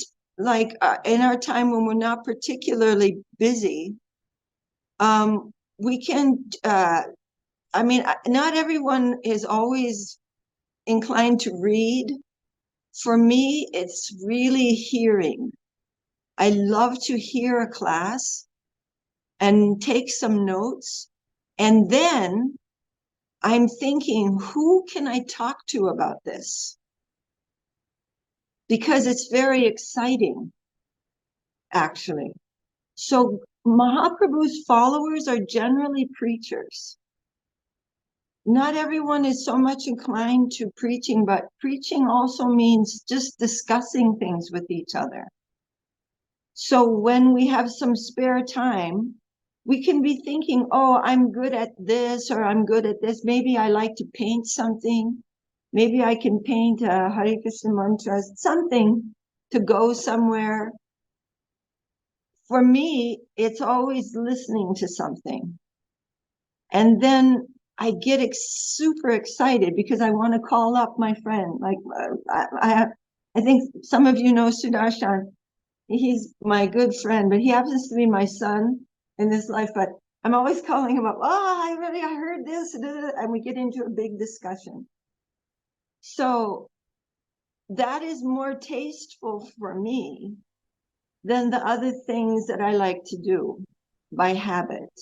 time when we're not particularly busy, we can, I mean, not everyone is always inclined to read. For me, it's really hearing. I love to hear a class and take some notes. And then I'm thinking, who can I talk to about this? Because it's very exciting, actually. So Mahaprabhu's followers are generally preachers. Not everyone is so much inclined to preaching, but preaching also means just discussing things with each other. So when we have some spare time, we can be thinking, oh, I'm good at this, or I'm good at this. Maybe I like to paint something. Maybe I can paint a Hare Krishna mantra, something to go somewhere. For me, it's always listening to something. And then I get super excited because I want to call up my friend. Like I think some of you know Sudarshan. He's my good friend, but he happens to be my son in this life. But I'm always calling him up. Oh, I heard this, and we get into a big discussion. So that is more tasteful for me than the other things that I like to do by habit.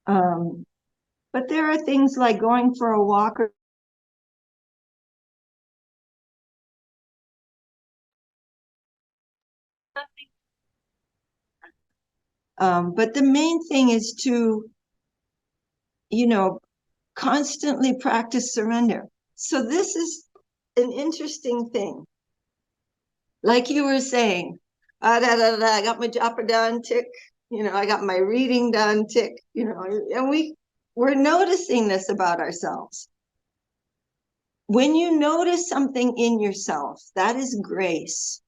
But there are things like going for a walk or but the main thing is to, constantly practice surrender. So this is an interesting thing. Like you were saying, I got my japa done, tick. I got my reading done, tick. And we're noticing this about ourselves. When you notice something in yourself, that is grace.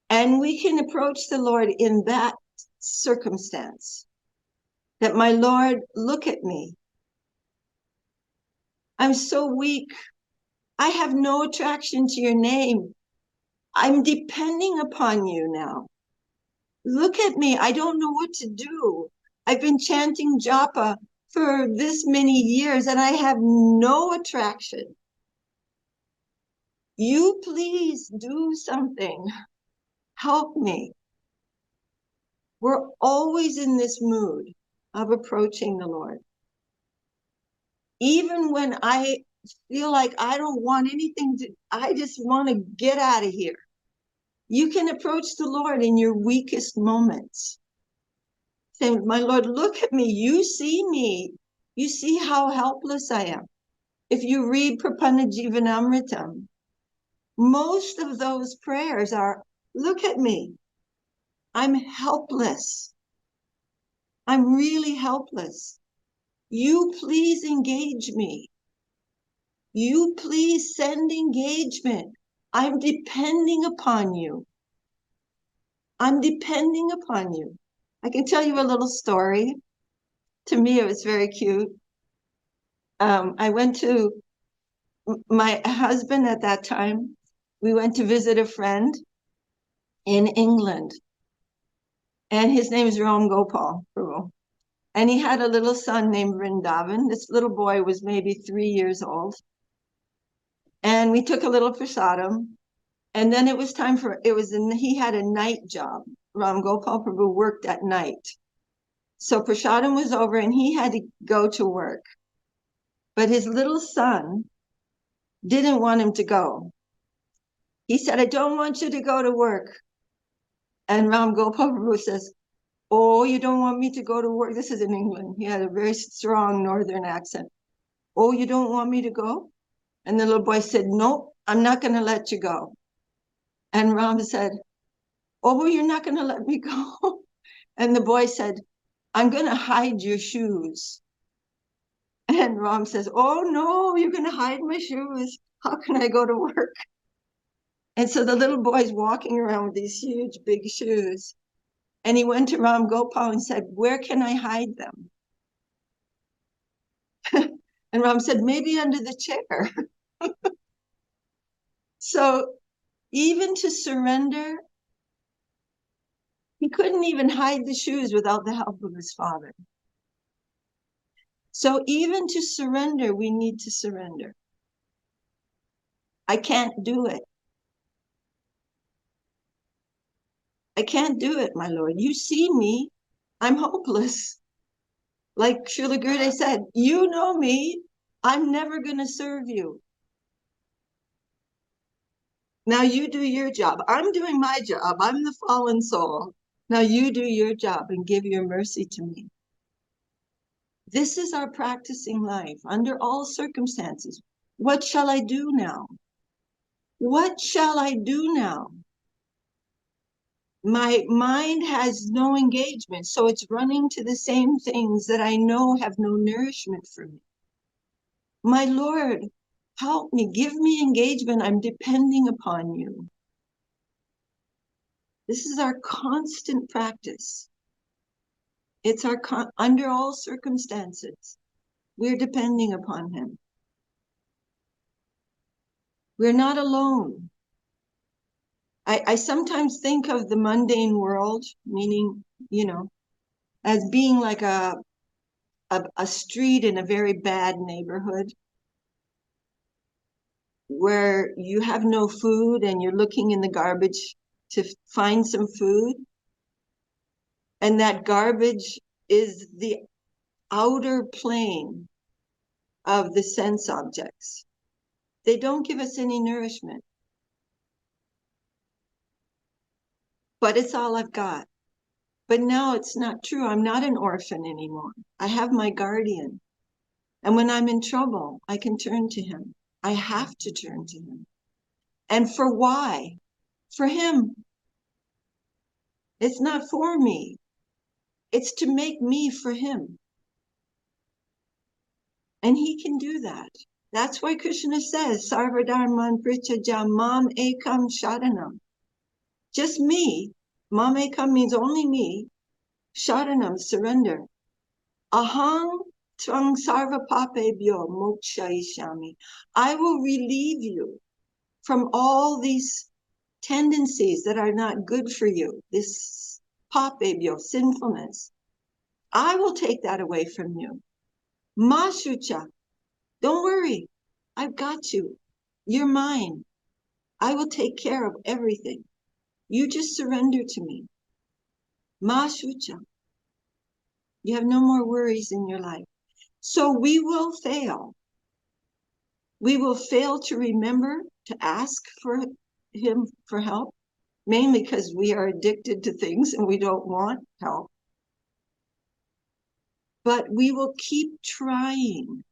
And we can approach the Lord in that circumstance. That my Lord, look at me. I'm so weak. I have no attraction to your name. I'm depending upon you now. Look at me. I don't know what to do. I've been chanting japa for this many years and I have no attraction. You please do something. Help me. We're always in this mood of approaching the Lord. Even when I feel like I don't want anything to, I just want to get out of here. You can approach the Lord in your weakest moments. Say, my Lord, look at me. You see me. You see how helpless I am. If you read Prapanna Jivanamritam, most of those prayers are, look at me. I'm helpless. I'm really helpless. You please engage me. You please send engagement. I'm depending upon you. I'm depending upon you. I can tell you a little story. To me, it was very cute. I went to my husband at that time. We went to visit a friend in England. And his name is Ram Gopal Prabhu. And he had a little son named Vrindavan. This little boy was maybe 3 years old. And we took a little prasadam. And then it was time for, he had a night job. Ram Gopal Prabhu worked at night. So prasadam was over and he had to go to work. But his little son didn't want him to go. He said, I don't want you to go to work. And Ram Gopal Prabhu says, oh, you don't want me to go to work? This is in England. He had a very strong northern accent. Oh, you don't want me to go? And the little boy said, nope, I'm not going to let you go. And Ram said, oh, well, you're not going to let me go? And the boy said, I'm going to hide your shoes. And Ram says, oh, no, you're going to hide my shoes. How can I go to work? And so the little boy's walking around with these huge, big shoes. And he went to Ram Gopal and said, where can I hide them? And Ram said, maybe under the chair. So even to surrender, he couldn't even hide the shoes without the help of his father. So even to surrender, we need to surrender. I can't do it. I can't do it, my Lord. You see me. I'm hopeless. Like Srila Gurudev said, you know me. I'm never going to serve you. Now you do your job. I'm doing my job. I'm the fallen soul. Now you do your job and give your mercy to me. This is our practicing life under all circumstances. What shall I do now? What shall I do now? My mind has no engagement, so it's running to the same things that I know have no nourishment for me. My Lord, help me, give me engagement. I'm depending upon you. This is our constant practice. It's our under all circumstances. We're depending upon him. We're not alone. I sometimes think of the mundane world, meaning, as being like a street in a very bad neighborhood where you have no food and you're looking in the garbage to find some food. And that garbage is the outer plane of the sense objects. They don't give us any nourishment. But it's all I've got. But now it's not true. I'm not an orphan anymore. I have my guardian. And when I'm in trouble, I can turn to him. I have to turn to him. And for why? For him. It's not for me. It's to make me for him. And he can do that. That's why Krishna says, Sarvadharman Prichaja Mam Ekam Sharanam. Just me. Mam Ekam means only me. Sharanam, surrender. Aham Tvang Sarva Papebhyo Mokshayishami. I will relieve you from all these tendencies that are not good for you. This papebhyo, sinfulness. I will take that away from you. Mashucha, don't worry. I've got you. You're mine. I will take care of everything. You just surrender to me. Mashucha. You have no more worries in your life. So we will fail. We will fail to remember to ask for him for help, mainly because we are addicted to things and we don't want help. But we will keep trying.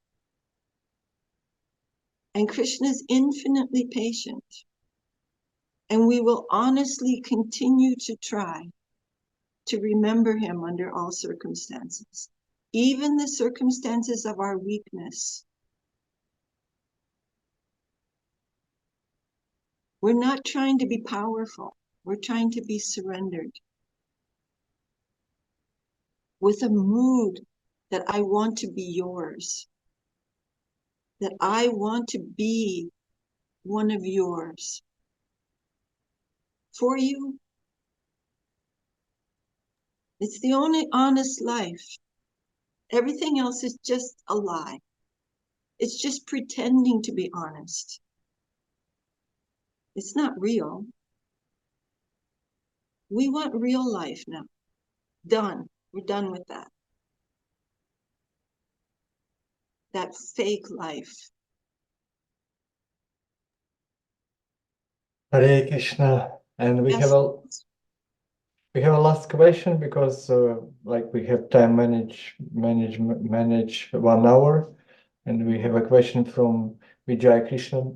And Krishna is infinitely patient. And we will honestly continue to try to remember him under all circumstances, even the circumstances of our weakness. We're not trying to be powerful. We're trying to be surrendered with a mood that I want to be yours, that I want to be one of yours for you. It's the only honest life. Everything else is just a lie. It's just pretending to be honest. It's not real. We want real life now. Done. We're done with that. That fake life. Hare Krishna. And we Yes. have a last question because like we have time manage 1 hour, and we have a question from Vijay Krishna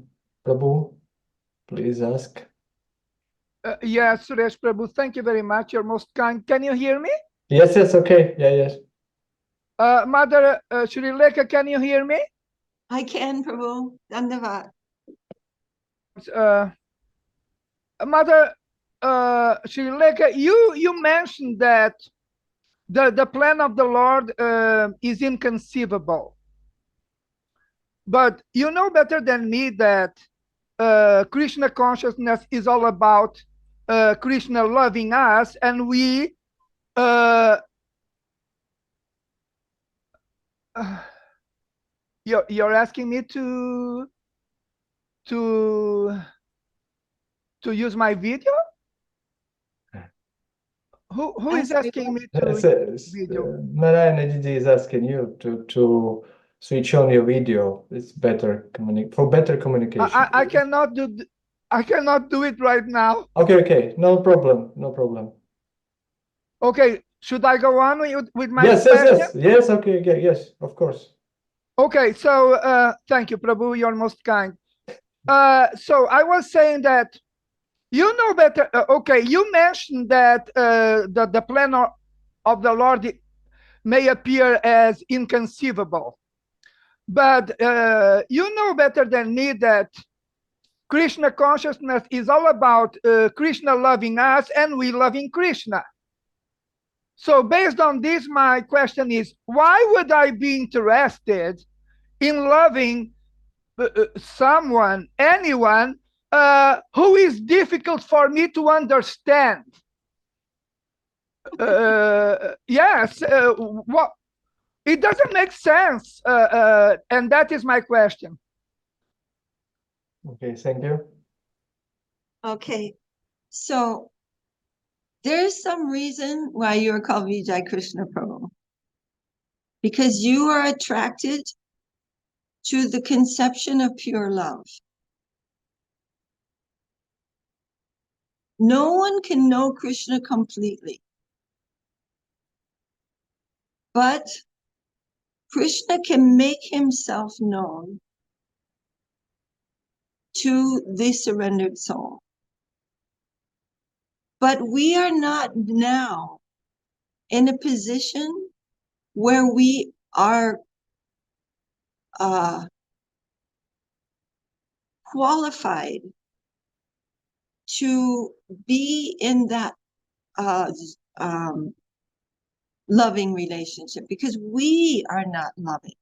Prabhu. Please ask. Yes, Suresh Prabhu, thank you very much. You're most kind. Can you hear me? Yes, okay. Yeah, yes. Mother Śrilekha, can you hear me? I can, Prabhu. Dandavat. Mother Śrilekha, you mentioned that the plan of the Lord is inconceivable. But you know better than me that Krishna consciousness is all about Krishna loving us, and we you're asking me to use my video? Who is asking me to use video? Narayana Didi is asking you to switch on your video. It's better for better communication. I cannot do it right now. Okay. No problem. Okay, should I go on with my question? Yes, okay, yes, of course. Okay, so thank you, Prabhu, you're most kind. So I was saying that you know better. Okay, you mentioned that the plan of the Lord may appear as inconceivable, but you know better than me that Krishna consciousness is all about Krishna loving us and we loving Krishna. So based on this, my question is, why would I be interested in loving someone, anyone, who is difficult for me to understand? Yes, what? It doesn't make sense, and that is my question. Okay, thank you. Okay, so there's some reason why you are called Vijay Krishna Prabhu. Because you are attracted to the conception of pure love. No one can know Krishna completely. But Krishna can make himself known to the surrendered soul. But we are not now in a position where we are qualified to be in that loving relationship, because we are not loving.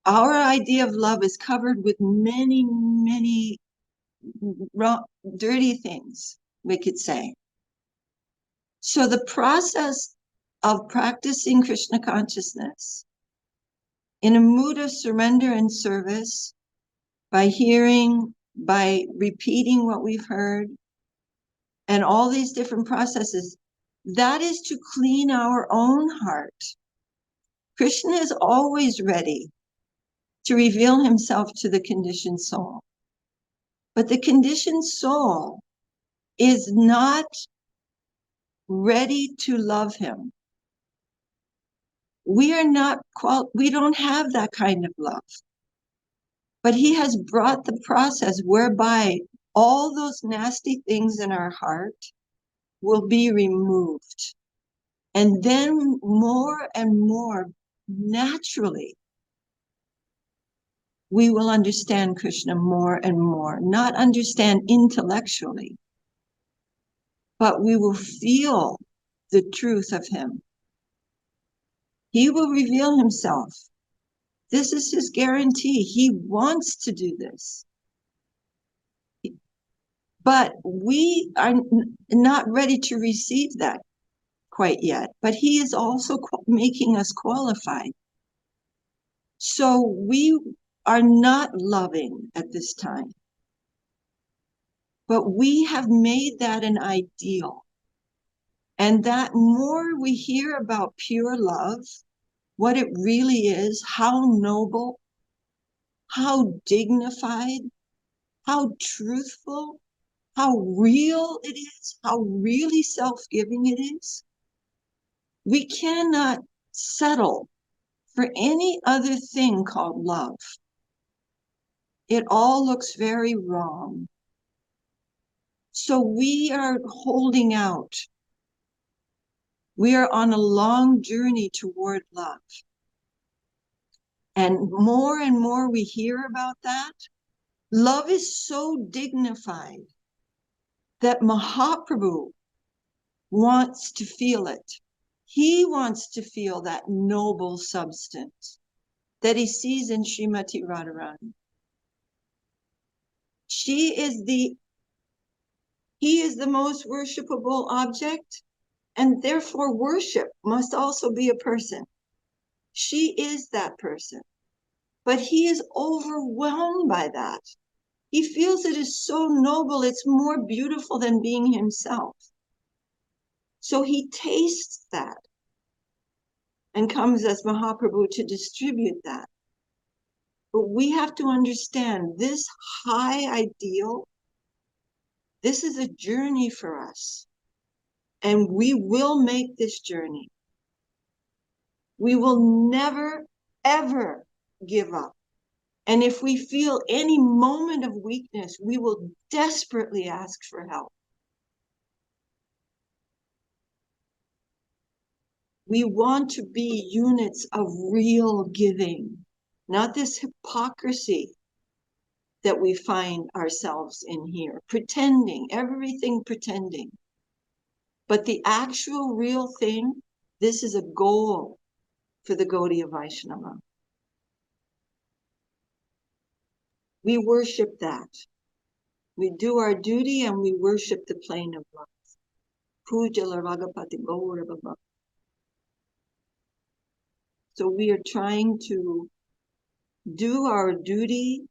Our idea of love is covered with many, many dirty things, we could say. So the process of practicing Krishna consciousness in a mood of surrender and service, by hearing, by repeating what we've heard, and all these different processes, that is to clean our own heart. Krishna is always ready to reveal himself to the conditioned soul. But the conditioned soul is not ready to love him. We don't have that kind of love. But he has brought the process whereby all those nasty things in our heart will be removed. And then more and more naturally, we will understand Krishna more and more, not understand intellectually, but we will feel the truth of him. He will reveal himself. This is his guarantee. He wants to do this. But we are not ready to receive that quite yet. But he is also making us qualified. So we are not loving at this time. But we have made that an ideal. And that more we hear about pure love, what it really is, how noble, how dignified, how truthful, how real it is, how really self-giving it is. We cannot settle for any other thing called love. It all looks very wrong. So we are holding out. We are on a long journey toward love. And more we hear about that. Love is so dignified that Mahaprabhu wants to feel it. He wants to feel that noble substance that he sees in Srimati Radharani. He is the most worshipable object, and therefore worship must also be a person. She is that person, but he is overwhelmed by that. He feels it is so noble, it's more beautiful than being himself. So he tastes that and comes as Mahaprabhu to distribute that. But we have to understand this high ideal, this is a journey for us. And we will make this journey. We will never, ever give up. And if we feel any moment of weakness, we will desperately ask for help. We want to be units of real giving, not this hypocrisy that we find ourselves in here, pretending, everything pretending. But the actual real thing, this is a goal for the Gaudiya Vaishnava. We worship that. We do our duty and we worship the plane of love. Puja Laragapati Gaura Baba. So we are trying to do our duty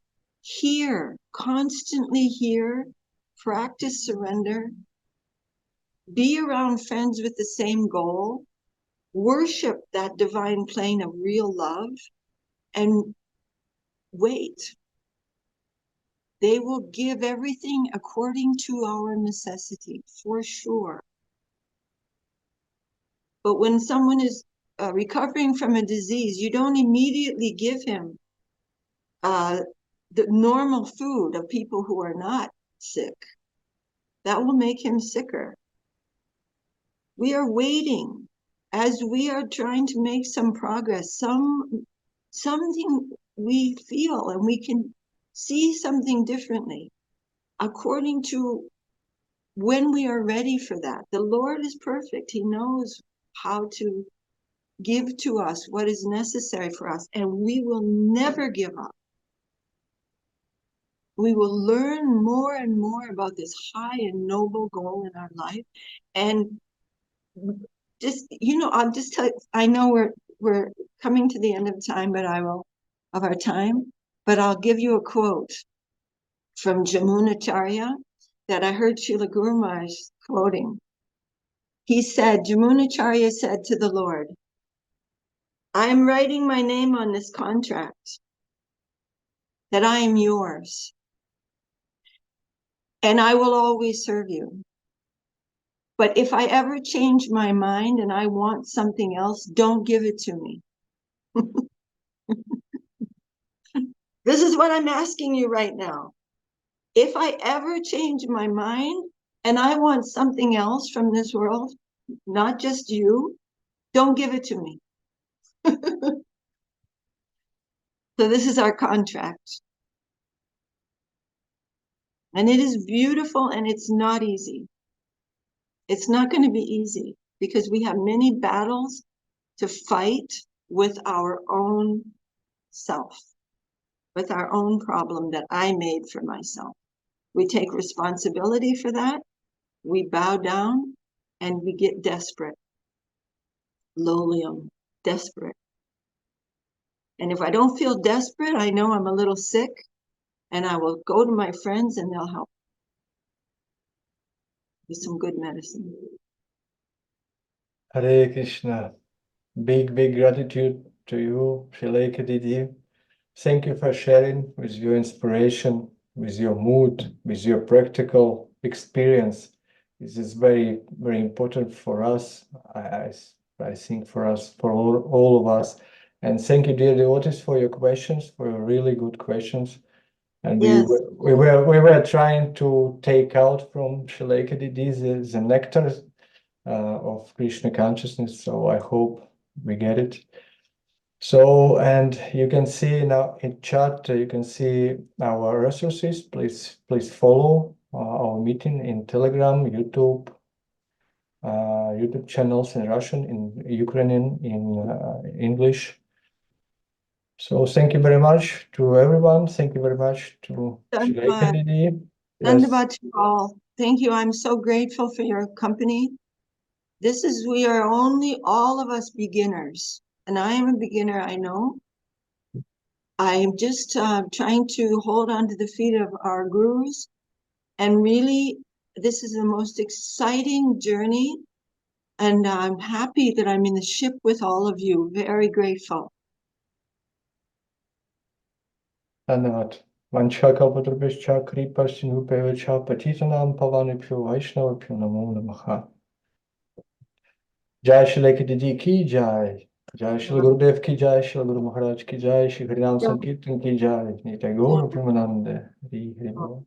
here, constantly here, practice surrender, be around friends with the same goal, worship that divine plane of real love, and wait. They will give everything according to our necessity, for sure. But when someone is recovering from a disease, you don't immediately give him the normal food of people who are not sick. That will make him sicker. We are waiting as we are trying to make some progress, something we feel, and we can see something differently according to when we are ready for that. The Lord is perfect. He knows how to give to us what is necessary for us, and we will never give up. We will learn more and more about this high and noble goal in our life. And just, I'll just tell you, I know we're coming to the end of our time, but I'll give you a quote from Yamunacharya that I heard Srila Gurumaharaj quoting. He said, Yamunacharya said to the Lord, I am writing my name on this contract. that I am yours. And I will always serve you. But if I ever change my mind and I want something else, don't give it to me. This is what I'm asking you right now. If I ever change my mind and I want something else from this world, not just you, don't give it to me. So this is our contract. And it is beautiful and it's not easy. It's not going to be easy because we have many battles to fight with our own self, with our own problem that I made for myself. We take responsibility for that. We bow down and we get desperate. Lolium, desperate. And if I don't feel desperate, I know I'm a little sick and I will go to my friends and they'll help with some good medicine. Hare Krishna. Big gratitude to you, Śrilekha Devi. Thank you for sharing with your inspiration, with your mood, with your practical experience. This is very important for us. I think for us, for all of us. And thank you, dear devotees, for your questions, for your really good questions. And Yes. we were trying to take out from Śrilekha Devi the nectar of Krishna consciousness. So I hope we get it. So, and you can see now in chat, you can see our resources. Please follow our meeting in Telegram, YouTube channels in Russian, in Ukrainian, in English. So thank you very much to everyone. Thank you very much to Śrilekha Devi. Dandavad to all. Thank you. I'm so grateful for your company. We are only all of us beginners. And I am a beginner, I know. I'm just trying to hold on to the feet of our gurus. And really, this is the most exciting journey. And I'm happy that I'm in the ship with all of you. Very grateful. Dhanyavad. Vanchakalpatarubhyascha kripasinubhyacha patitanam pavanebhyo vaishnavabhyo namo namaha. Jai Śrilekha Devi ki jai. Jai Śrila Gurudev ki jai, Śrila Gurumaharaj ki jai, Shri Harinam Sankirtan ki jai. Nitai Gaura Premanande. Hari Hari Bol.